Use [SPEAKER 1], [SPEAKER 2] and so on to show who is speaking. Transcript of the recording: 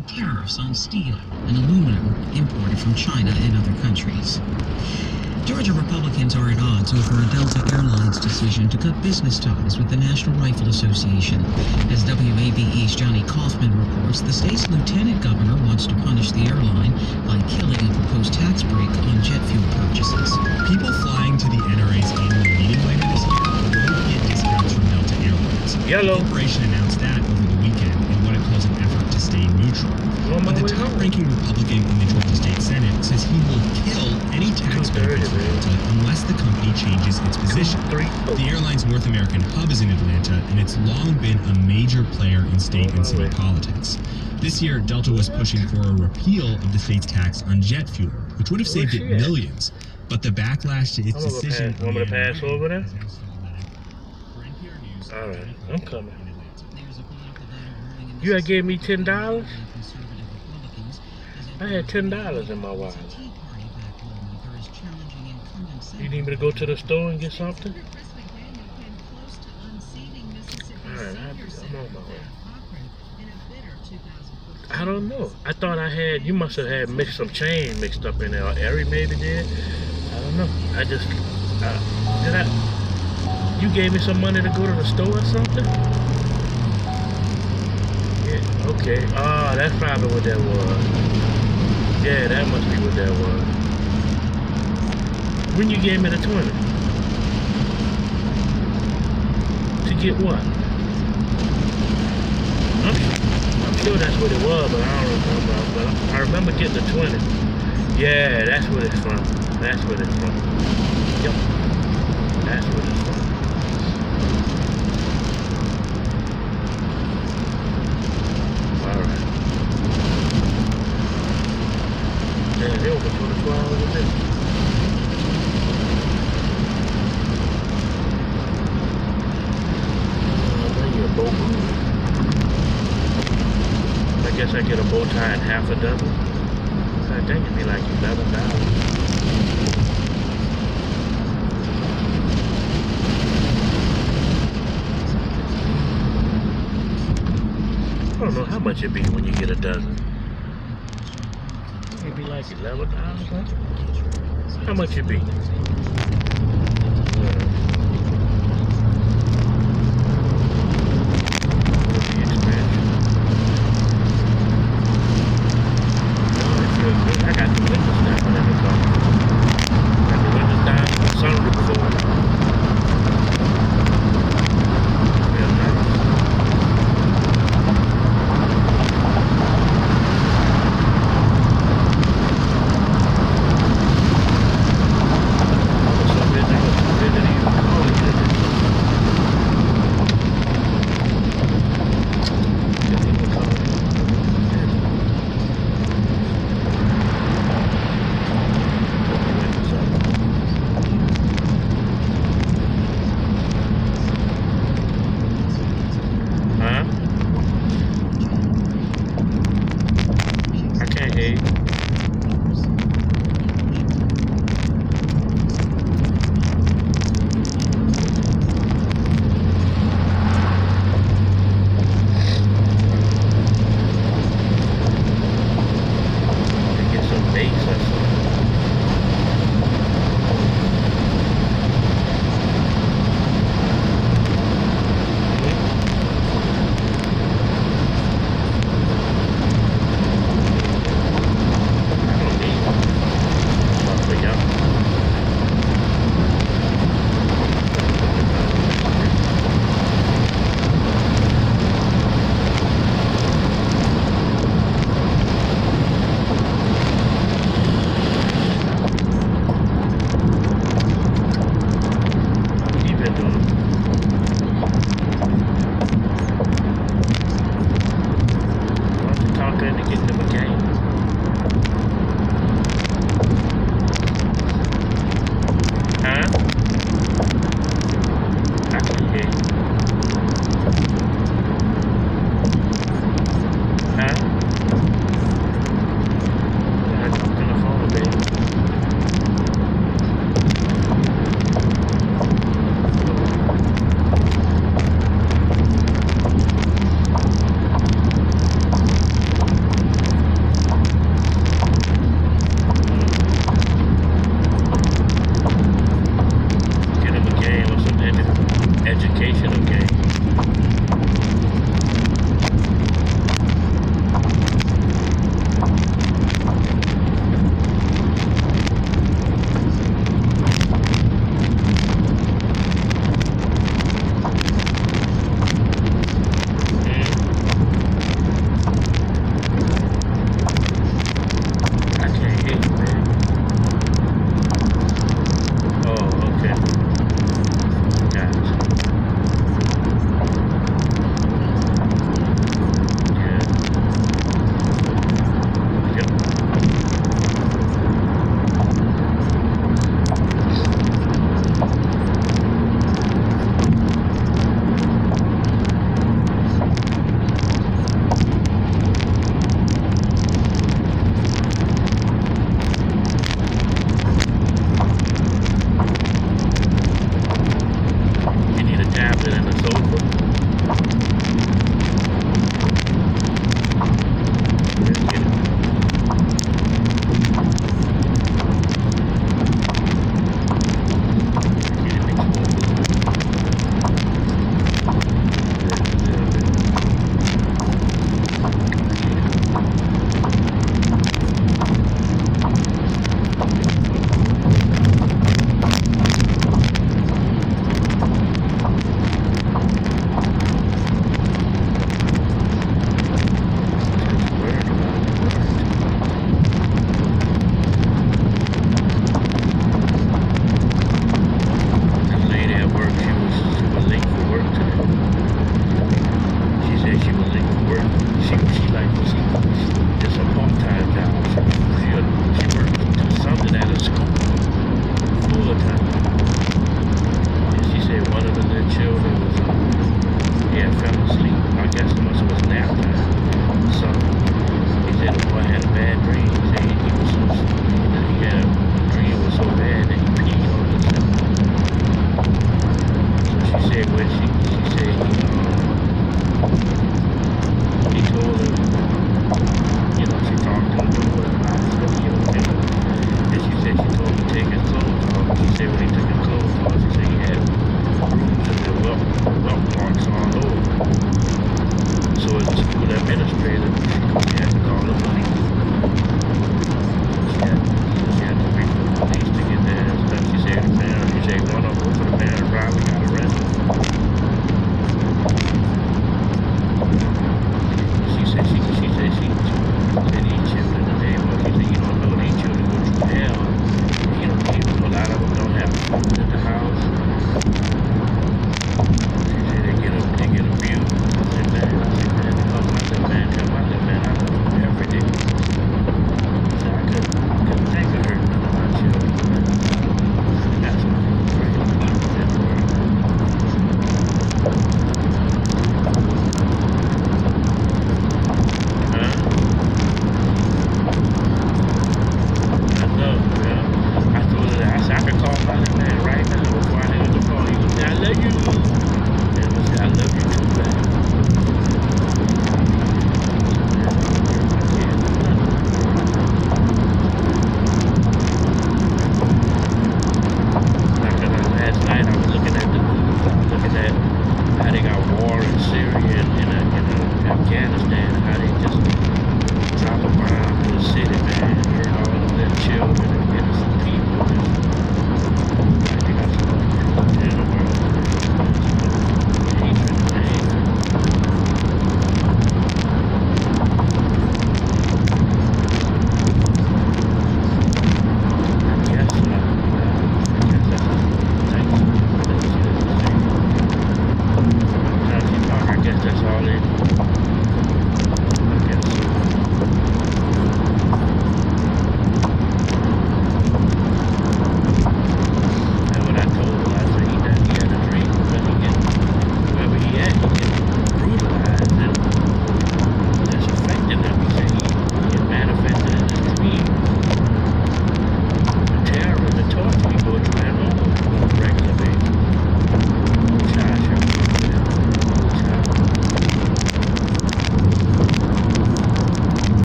[SPEAKER 1] tariffs on steel and aluminum imported from China and other countries. Georgia Republicans are at odds over a Delta Airlines decision to cut business ties with the National Rifle Association. As WABE's Johnny Kaufman reports, the state's lieutenant governor wants to punish the airline by killing a proposed tax break on jet fuel purchases.
[SPEAKER 2] People flying to the NRA's annual meeting later this year will get discounts from Delta Airlines.
[SPEAKER 3] Yellow.
[SPEAKER 2] The corporation announced that over the weekend in what it calls an effort to stay neutral. But the top-ranking Republican in the Georgia State Senate says he will kill any tax benefits for Delta unless the company changes its position. The airline's North American hub is in Atlanta, and it's long been a major player in state and city politics. This year, Delta was pushing for a repeal of the state's tax on jet fuel, which would have saved it millions. But the backlash to its decision...
[SPEAKER 3] Want me to pass over there? Alright, I'm coming. You had gave me $10? I had $10 in my wallet. You need me to go to the store and get something? Alright, I'm on my way. I don't know. I thought I had, you must have had some change mixed up in there. Or Ari maybe did. I don't know. I just, you gave me some money to go to the store or something? Yeah, okay. Oh, that's probably what that was. Yeah, that must be what that was. When you gave me the 20? To get what? I'm sure that's what it was, but I don't remember. But I remember getting the 20. Yeah, that's what it's from. That's what it's from. Yep. That's what it's from. Alright. Yeah, they open 24 hours a day. I guess I get a bow tie and half a dozen. I think it'd be like $11. I don't know how much it'd be when you get a dozen. It'd be like $11, huh? How much it'd be? I got the windows down in the car. Got the windows down, sunroof open. Real nice. What's up, Richard? What's up, Richard? Getting the